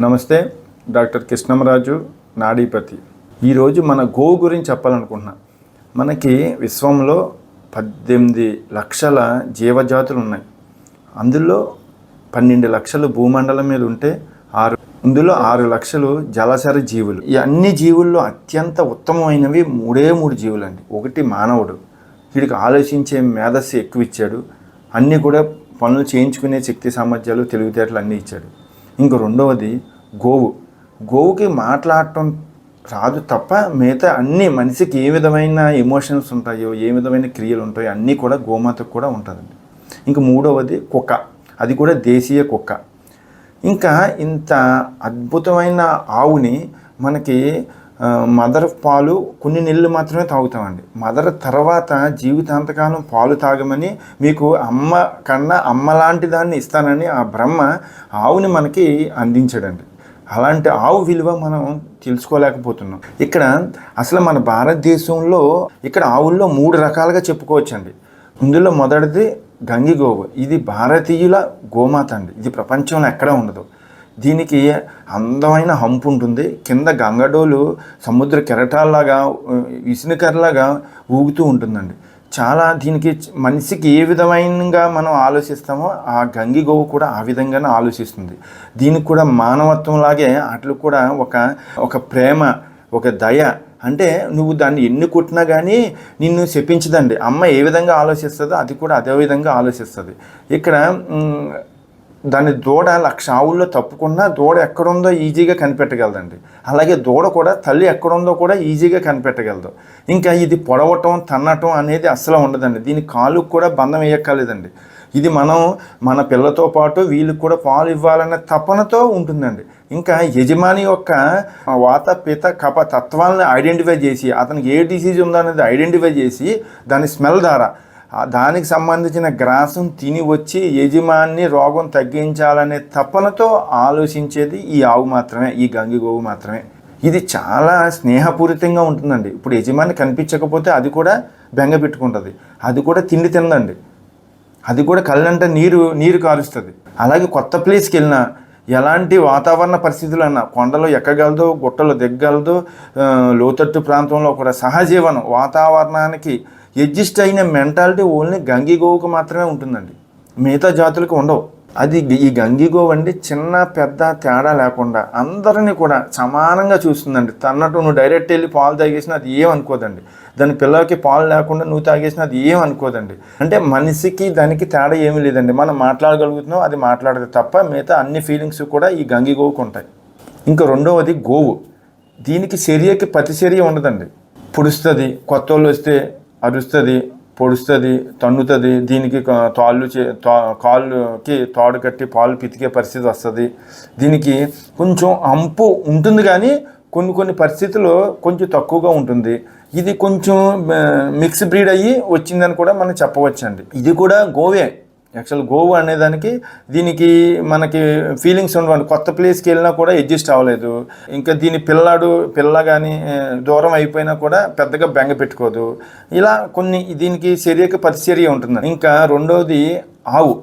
నమస్తే, డాక్టర్ కృష్ణమరాజు, నాడీపతి. ఈరోజు మన గోవు గురించి చెప్పాలనుకుంటున్నా. మనకి విశ్వంలో 18 లక్షల జీవజాతులు ఉన్నాయి. అందులో 12 లక్షలు భూమండలం మీద ఉంటే అందులో 6 లక్షలు జలచర జీవులు. ఈ అన్ని జీవుల్లో అత్యంత ఉత్తమమైనవి మూడు జీవులు అండి. ఒకటి మానవుడు, వీడికి ఆలోచించే మేధస్సు ఎక్కువ ఇచ్చాడు, అన్నీ కూడా పనులు చేయించుకునే శక్తి సామర్థ్యాలు తెలివితేటలు అన్నీ ఇచ్చాడు. ఇంక రెండవది గోవుకి మాట్లాడటం రాదు తప్ప మిగతా అన్ని మనిషికి ఏ విధమైన ఎమోషన్స్ ఉంటాయో, ఏ విధమైన క్రియలు ఉంటాయో అన్నీ కూడా గోమాతకు కూడా ఉంటుందండి. ఇంక మూడవది కుక్క, అది కూడా దేశీయ కుక్క. ఇంకా ఇంత అద్భుతమైన ఆవుని మనకి మదర్ పాలు కొన్ని నెలలు మాత్రమే తాగుతామండి. మదర్ తర్వాత జీవితాంతకాలం పాలు తాగమని మీకు అమ్మ లాంటి దాన్ని ఇస్తానని ఆ బ్రహ్మ ఆవుని మనకి అందించాడండి. అలాంటి ఆవు విలువ మనం తెలుసుకోలేకపోతున్నాం. ఇక్కడ అసలు మన భారతదేశంలో ఇక్కడ ఆవుల్లో 3 రకాలుగా చెప్పుకోవచ్చండి. ఇందులో మొదటిది గంగిగోవు. ఇది భారతీయుల గోమాత అండి. ఇది ప్రపంచంలో ఎక్కడా ఉండదు. దీనికి అందమైన హంపు ఉంటుంది. కింద గంగడోలు సముద్ర కెరటాల్లాగా విసునకరలాగా ఊగుతూ ఉంటుందండి. చాలా దీనికి మనిషికి ఏ విధమైనగా మనం ఆలోచిస్తామో ఆ గంగి గోవు కూడా ఆ విధంగానే ఆలోచిస్తుంది. దీనికి కూడా మానవత్వంలాగే అట్లు కూడా ఒక ప్రేమ, ఒక దయ. అంటే నువ్వు దాన్ని ఎన్ని కొట్టినా కానీ నిన్ను శపించదండి. అమ్మ ఏ విధంగా ఆలోచిస్తుందో అది కూడా అదే విధంగా ఆలోచిస్తుంది. ఇక్కడ దాని దూడ 1,00,000 ఆవుల్లో తప్పుకున్నా దూడ ఎక్కడుందో ఈజీగా కనిపెట్టగలదండి. అలాగే దూడ కూడా తల్లి ఎక్కడుందో కూడా ఈజీగా కనిపెట్టగలదు. ఇంకా ఇది పొడవటం, తన్నటం అనేది అస్సలు ఉండదండి. దీని కాలుకు కూడా బంధం వేయక్కర్లేదండి. ఇది మన పిల్లతో పాటు వీళ్ళకి కూడా పాలు ఇవ్వాలన్న తపనతో ఉంటుందండి. ఇంకా యజమాని యొక్క వాత, పిత, కప తత్వాలను ఐడెంటిఫై చేసి అతనికి ఏ డిసీజ్ ఉందో అనేది ఐడెంటిఫై చేసి దాని స్మెల్ ద్వారా దానికి సంబంధించిన గ్రాసం తిని వచ్చి యజమాని రోగం తగ్గించాలనే తపనతో ఆలోచించేది ఈ ఆవు మాత్రమే, ఈ గంగి గోవు మాత్రమే. ఇది చాలా స్నేహపూరితంగా ఉంటుందండి. ఇప్పుడు యజమాని కనిపించకపోతే అది కూడా బెంగ పెట్టుకుంటుంది. అది కూడా తిండి తిందండి. అది కూడా కళ్ళంటే నీరు కారుస్తుంది. అలాగే కొత్త ప్లేస్కి వెళ్ళినా ఎలాంటి వాతావరణ పరిస్థితులన్నా కొండలో ఎక్కగలదు, గుట్టలు దిగ్గలదు, లోతట్టు ప్రాంతంలో కూడా సహజీవనం వాతావరణానికి అడ్జస్ట్ అయిన మెంటాలిటీ ఓన్లీ గంగి గోవుకు మాత్రమే ఉంటుందండి. మిగతా జాతులకు ఉండవు. అది ఈ గంగి గోవు అండి చిన్న పెద్ద తేడా లేకుండా అందరినీ కూడా సమానంగా చూస్తుందండి. తన్నట్టు నువ్వు డైరెక్ట్ వెళ్ళి పాలు తాగేసినా అది ఏమనుకోదండి. దాని పిల్లలకి పాలు లేకుండా నువ్వు తాగేసినా అది ఏమనుకోదండి. అంటే మనిషికి దానికి తేడా ఏమీ లేదండి. మనం మాట్లాడగలుగుతున్నాం, అది మాట్లాడదు తప్ప మిగతా అన్ని ఫీలింగ్స్ కూడా ఈ గంగి గోవుకు ఉంటాయి. ఇంకా రెండవది గోవు. దీనికి చర్యకి ప్రతిచర్య ఉండదండి. పొడుస్తుంది, కొత్త వాళ్ళు వస్తే అరుస్తుంది, పొడుస్తుంది, తన్నుతుంది. దీనికి కాళ్ళకి తాడు కట్టి పాలు పితికే పరిస్థితి వస్తుంది. దీనికి కొంచెం అంపు ఉంటుంది కానీ కొన్ని పరిస్థితుల్లో కొంచెం తక్కువగా ఉంటుంది. ఇది కొంచెం మిక్స్ బ్రీడ్ అయ్యి వచ్చిందని కూడా మనం చెప్పవచ్చండి. ఇది కూడా గోవే. యాక్చువల్ గోవు అనేదానికి దీనికి మనకి ఫీలింగ్స్ ఉండవండి. కొత్త ప్లేస్కి వెళ్ళినా కూడా అడ్జస్ట్ అవ్వలేదు. ఇంకా దీని పిల్ల కానీ దూరం అయిపోయినా కూడా పెద్దగా బెంగ పెట్టుకోదు. ఇలా దీనికి చర్యకి ప్రతిచర్య ఉంటుంది. ఇంకా రెండవది ఆవు.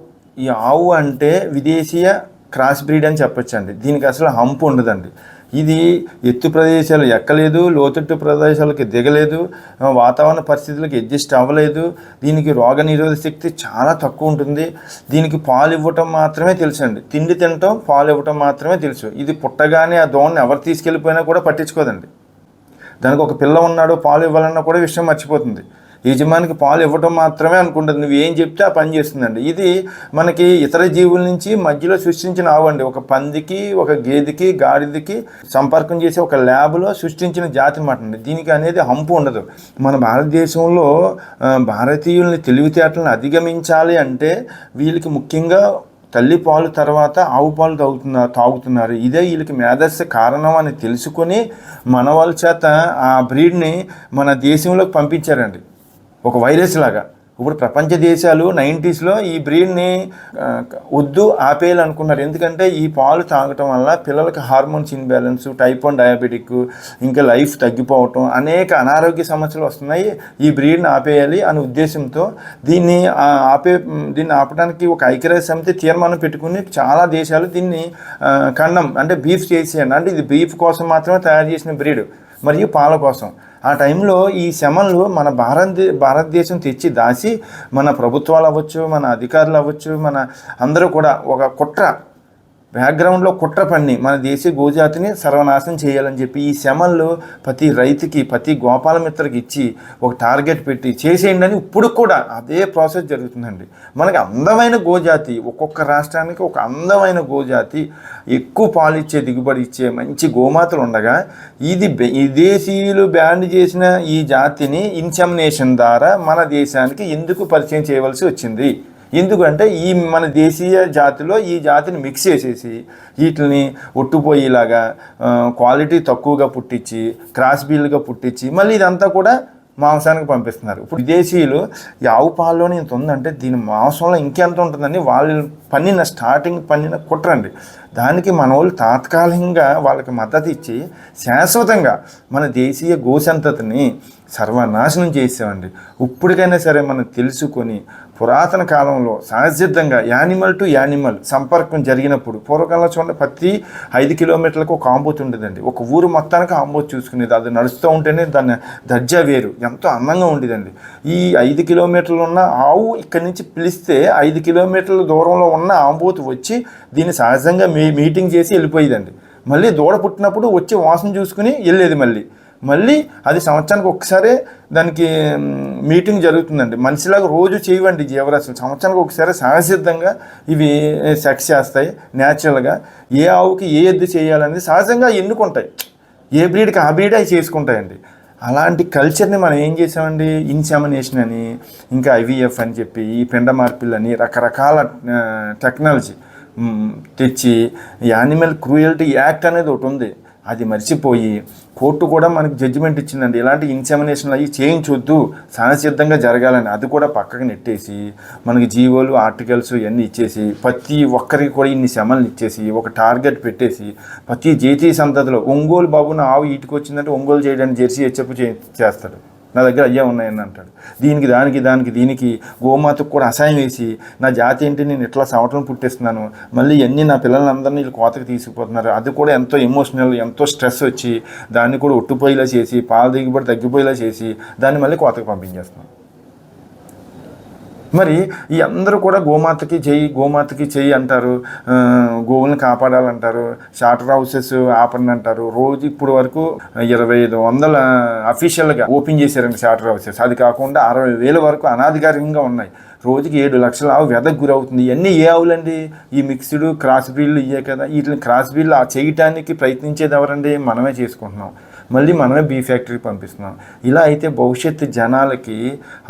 ఈ ఆవు అంటే విదేశీయ క్రాస్ బ్రీడ్ అని చెప్పొచ్చండి. దీనికి అసలు హంపు ఉండదండి. ఇది ఎత్తు ప్రదేశాలు ఎక్కలేదు, లోతట్టు ప్రదేశాలకి దిగలేదు, వాతావరణ పరిస్థితులకు అడ్జస్ట్ అవ్వలేదు. దీనికి రోగ నిరోధక శక్తి చాలా తక్కువ ఉంటుంది. దీనికి పాలు ఇవ్వటం మాత్రమే తెలుసు అండి. తిండి తినటం, పాలు ఇవ్వటం మాత్రమే తెలుసు. ఇది పుట్టగానే ఆ దోణని ఎవరు తీసుకెళ్ళిపోయినా కూడా పట్టించుకోదండి. దానికి ఒక పిల్ల ఉన్నాడు, పాలు ఇవ్వాలన్నా కూడా విషయం మర్చిపోతుంది. యజమానికి పాలు ఇవ్వటం మాత్రమే అనుకుంటుంది. నువ్వు ఏం చెప్తే ఆ పని చేస్తుందండి. ఇది మనకి ఇతర జీవుల నుంచి మధ్యలో సృష్టించిన ఆవండి. ఒక పందికి, ఒక గేదెకి, గాడిదకి సంపర్కం చేసి ఒక ల్యాబ్లో సృష్టించిన జాతి మాట అండి. దీనికి అనేది హంపు ఉండదు. మన భారతదేశంలో భారతీయుల్ని తెలివితేటలను అధిగమించాలి అంటే వీళ్ళకి ముఖ్యంగా తల్లి పాలు తర్వాత ఆవు పాలు తాగుతున్నారు. ఇదే వీళ్ళకి మేధస్సు కారణం అని తెలుసుకొని మన వాళ్ళ చేత ఆ బ్రీడ్ని మన దేశంలోకి పంపించారండి. ఒక వైరస్ లాగా ఇప్పుడు ప్రపంచ దేశాలు 90స్లో ఈ బ్రీడ్ని వద్దు ఆపేయాలనుకున్నారు. ఎందుకంటే ఈ పాలు తాగటం వల్ల పిల్లలకి హార్మోన్స్ ఇన్బ్యాలెన్స్, టైప్ 1 డయాబెటిక్, ఇంకా లైఫ్ తగ్గిపోవటం, అనేక అనారోగ్య సమస్యలు వస్తున్నాయి, ఈ బ్రీడ్ని ఆపేయాలి అనే ఉద్దేశంతో దీన్ని ఆపడానికి ఒక ఐక్యరాజ్య సమితి తీర్మానం పెట్టుకుని చాలా దేశాలు దీన్ని ఖండం అంటే బీఫ్ చేసేయండి, అంటే ఇది బీఫ్ కోసం మాత్రమే తయారు చేసిన బ్రీడ్ మరియు పాల కోసం. ఆ టైంలో ఈ శమన్లు మన భారతదేశం తెచ్చి దాచి మన ప్రభుత్వాలు అవ్వచ్చు, మన అధికారులు అవ్వచ్చు, మన అందరూ కూడా ఒక బ్యాక్గ్రౌండ్లో కుట్ర పన్ని మన దేశీయ గోజాతిని సర్వనాశనం చేయాలని చెప్పి ఈ శమన్లు ప్రతి రైతుకి, ప్రతి గోపాలమిత్రకి ఇచ్చి ఒక టార్గెట్ పెట్టి చేసేయండి అని ఇప్పుడు కూడా అదే ప్రాసెస్ జరుగుతుందండి. మనకి అందమైన గోజాతి, ఒక్కొక్క రాష్ట్రానికి ఒక అందమైన గోజాతి, ఎక్కువ పాలు ఇచ్చే, దిగుబడి ఇచ్చే మంచి గోమాతలు ఉండగా ఇది విదేశీయులు బ్యాన్ చేసిన ఈ జాతిని ఇన్సెమినేషన్ ద్వారా మన దేశానికి ఎందుకు పరిచయం చేయవలసి వచ్చింది? ఎందుకంటే ఈ మన దేశీయ జాతిలో ఈ జాతిని మిక్స్ చేసేసి వీటిని ఒట్టుపోయేలాగా క్వాలిటీ తక్కువగా పుట్టించి, క్రాస్ బీల్గా పుట్టించి మళ్ళీ ఇదంతా కూడా మాంసానికి పంపిస్తున్నారు. ఇప్పుడు విదేశీయులు ఈ ఆవు పాల్లోనే ఇంత ఉందంటే దీని మాంసంలో ఇంకెంత ఉంటుందని వాళ్ళు పన్నిన కుట్రండి. దానికి మన వాళ్ళు తాత్కాలికంగా వాళ్ళకి మద్దతు ఇచ్చి శాశ్వతంగా మన దేశీయ గోసంతతిని సర్వనాశనం చేసామండి. ఇప్పటికైనా సరే మనం తెలుసుకొని పురాతన కాలంలో సహజసిద్ధంగా యానిమల్ టు యానిమల్ సంపర్కం జరిగినప్పుడు పూర్వకాలంలో చూడండి, ప్రతి 5 కిలోమీటర్లకు ఒక ఆంబోతు ఉండేదండి. ఒక ఊరు మొత్తానికి ఆంబోతు చూసుకునేది. అది నడుస్తూ ఉంటేనే దాన్ని దర్జా వేరు, ఎంతో అందంగా ఉండేదండి. ఈ 5 కిలోమీటర్లు ఉన్న ఆవు ఇక్కడి నుంచి పిలిస్తే 5 కిలోమీటర్ల దూరంలో ఉన్న ఆంబోతు వచ్చి దీన్ని సహజంగా మీటింగ్ చేసి వెళ్ళిపోయేదండి. మళ్ళీ దూడ పుట్టినప్పుడు వచ్చి వాసన చూసుకుని వెళ్ళేది. మళ్ళీ అది సంవత్సరానికి ఒక్కసారే దానికి మీటింగ్ జరుగుతుందండి. మనిషిలాగా రోజు చేయవండి జీవరాశులు, సంవత్సరానికి ఒకసారి సహజసిద్ధంగా ఇవి సెక్స్ చేస్తాయి. న్యాచురల్గా ఏ ఆవుకి ఏ ఎద్దు చేయాలనేది సహజంగా ఎన్నుకుంటాయి. ఏ బ్రీడ్కి ఆ బ్రీడ్ అవి చేసుకుంటాయండి. అలాంటి కల్చర్ని మనం ఏం చేసామండి, ఇన్సెమినేషన్ అని, ఇంకా IVF అని చెప్పి, ఈ పిండ మార్పిల్ అని రకరకాల టెక్నాలజీ తెచ్చి యానిమల్ క్రూయల్టీ యాక్ట్ అనేది ఒకటి ఉంది, అది మర్చిపోయి కోర్టు కూడా మనకి జడ్జిమెంట్ ఇచ్చిందండి. ఇలాంటి ఇన్సెమినేషన్లు అవి చేయించొద్దు, సహజసిద్ధంగా జరగాలని. అది కూడా పక్కకు నెట్టేసి మనకి జీవోలు, ఆర్టికల్స్ ఇవన్నీ ఇచ్చేసి ప్రతి ఒక్కరికి కూడా ఇన్ని శమన్లు ఇచ్చేసి ఒక టార్గెట్ పెట్టేసి ప్రతి జాతీయ సంతతిలో ఒంగోలు బాబున ఆవు ఈటికి వచ్చిందంటే ఒంగోలు చేయడానికి జెర్సీ హెచ్చప్ చేస్తాడు. నా దగ్గర అయ్యా ఉన్నాయని అంటాడు. దీనికి గోమాతకు కూడా అసహాయం వేసి నా జాతి ఏంటి, నేను ఇట్లా సంవత్సరం పుట్టిస్తున్నాను, మళ్ళీ అన్నీ నా పిల్లలందరినీ వీళ్ళు కోతకు తీసుకుపోతున్నారు. అది కూడా ఎంతో ఎమోషనల్, ఎంతో స్ట్రెస్ వచ్చి దాన్ని కూడా ఒట్టుపోయేలా చేసి, పాల దిగుబడి తగ్గిపోయేలా చేసి దాన్ని మళ్ళీ కోతకు పంపించేస్తున్నాను. మరి ఈ అందరూ కూడా గోమాతకి చెయ్యి అంటారు, గోవులను కాపాడాలంటారు, షార్టర్ హౌసెస్ ఆపండి అంటారు. రోజు ఇప్పుడు వరకు 2500 అఫీషియల్గా ఓపెన్ చేశారండి షార్టర్ హౌసెస్. అది కాకుండా 60,000 వరకు అనాధికారికంగా ఉన్నాయి. రోజుకి 7 లక్షల ఆవు వెదకు గురవుతుంది. ఇవన్నీ ఏ ఆవులండి? ఈ మిక్స్డ్ క్రాస్ బ్రీడ్లు ఇవే కదా. వీటిని క్రాస్ బ్రీడ్లు చేయటానికి ప్రయత్నించేది ఎవరండి? మనమే చేసుకుంటున్నాం. మళ్ళీ మనమే బీ ఫ్యాక్టరీకి పంపిస్తున్నాం. ఇలా అయితే భవిష్యత్తు జనాలకి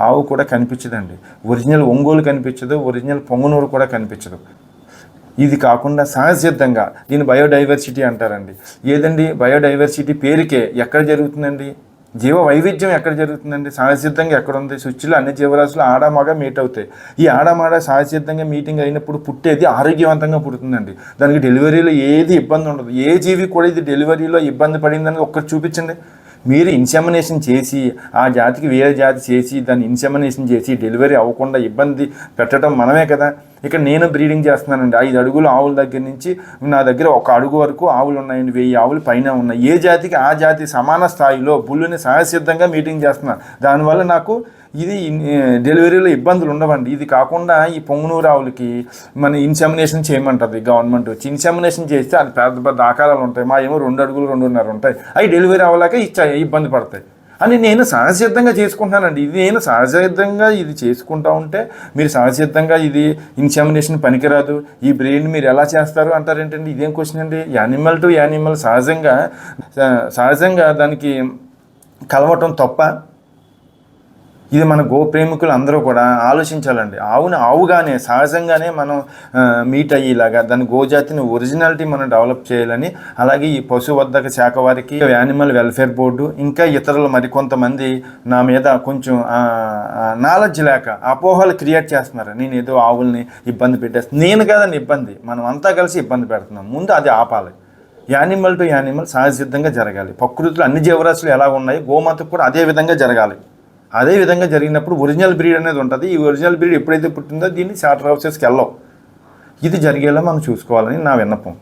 ఆవు కూడా కనిపించదండి. ఒరిజినల్ ఒంగోలు కనిపించదు, ఒరిజినల్ పొంగనూరు కూడా కనిపించదు. ఇది కాకుండా సహజసిద్ధంగా దీన్ని బయోడైవర్సిటీ అంటారండి. ఏదండి బయోడైవర్సిటీ పేరుకే ఎక్కడ జరుగుతుందండి? జీవ వైవిధ్యం ఎక్కడ జరుగుతుందండి? సహజసిద్ధంగా ఎక్కడ ఉంది? సృష్టిలో అన్ని జీవరాశులు ఆడమగ మీట్ అవుతాయి. ఈ ఆడమాడ సహజసిద్ధంగా మీటింగ్ అయినప్పుడు పుట్టేది ఆరోగ్యవంతంగా పుడుతుందండి. దానికి డెలివరీలో ఏది ఇబ్బంది ఉండదు. ఏ జీవి కూడా ఇది డెలివరీలో ఇబ్బంది పడిందని ఒక్కటి చూపించండి. మీరు ఇన్సెమినేషన్ చేసి ఆ జాతికి వేరే జాతి చేసి దాన్ని ఇన్సెమినేషన్ చేసి డెలివరీ అవ్వకుండా ఇబ్బంది పెట్టడం మనమే కదా. ఇక్కడ నేను బ్రీడింగ్ చేస్తున్నానండి. 5 అడుగులు ఆవుల దగ్గర నుంచి నా దగ్గర 1 అడుగు వరకు ఆవులు ఉన్నాయండి. 1000 ఆవులు పైన ఉన్నాయి. ఏ జాతికి ఆ జాతి సమాన స్థాయిలో బుల్లుని సహజసిద్ధంగా మీటింగ్ చేస్తున్నాను. దానివల్ల నాకు ఇది డెలివరీలో ఇబ్బందులు ఉండవండి. ఇది కాకుండా ఈ పొంగునూరు ఆవులకి మన ఇన్సెమినేషన్ చేయమంటుంది గవర్నమెంట్ వచ్చి. ఇన్సెమినేషన్ చేస్తే అది పెద్ద ఆకారాలు ఉంటాయి. మా ఏమో 2 అడుగులు 2.5 ఉంటాయి. అవి డెలివరీ అవ్వలేక ఇబ్బంది పడతాయి అని నేను సహజసిద్ధంగా చేసుకుంటున్నానండి. ఇది నేను సహజసిద్ధంగా ఇది చేసుకుంటా ఉంటే మీరు సహజసిద్ధంగా ఇది ఇన్సెమినేషన్ పనికిరాదు, ఈ బ్రెయిన్ మీరు ఎలా చేస్తారు అంటారేంటండి? ఇదేం క్వశ్చన్ అండి? యానిమల్ టు యానిమల్ సహజంగా దానికి కలవటం తప్ప ఇది మన గో ప్రేమికులు అందరూ కూడా ఆలోచించాలండి. ఆవుని ఆవుగానే సహజంగానే మనం మీట్ అయ్యేలాగా దాని గోజాతిని ఒరిజినాలిటీ మనం డెవలప్ చేయాలని, అలాగే ఈ పశువర్ధక శాఖ వారికి, యానిమల్ వెల్ఫేర్ బోర్డు, ఇంకా ఇతరులు మరికొంతమంది నా మీద కొంచెం నాలెడ్జ్ లేక అపోహలు క్రియేట్ చేస్తున్నారు. నేను ఏదో ఆవుల్ని ఇబ్బంది పెట్టేస్తాను. నేను కదండి ఇబ్బంది, మనం అంతా కలిసి ఇబ్బంది పెడుతున్నాం. ముందు అది ఆపాలి. యానిమల్ టు యానిమల్ సహజసిద్ధంగా జరగాలి. ప్రకృతిలో అన్ని జీవరాశులు ఎలా ఉన్నాయి, గోమాతకు కూడా అదే విధంగా జరగాలి. అదే విధంగా జరిగినప్పుడు ఒరిజినల్ బ్రీడ్ అనేది ఉంటుంది. ఈ ఒరిజినల్ బ్రీడ్ ఎప్పుడైతే పుట్టిందో దీన్ని స్లాటర్ హౌసెస్కి వెళ్ళవు. ఇది జరిగేలా మనం చూసుకోవాలని నా విన్నపం.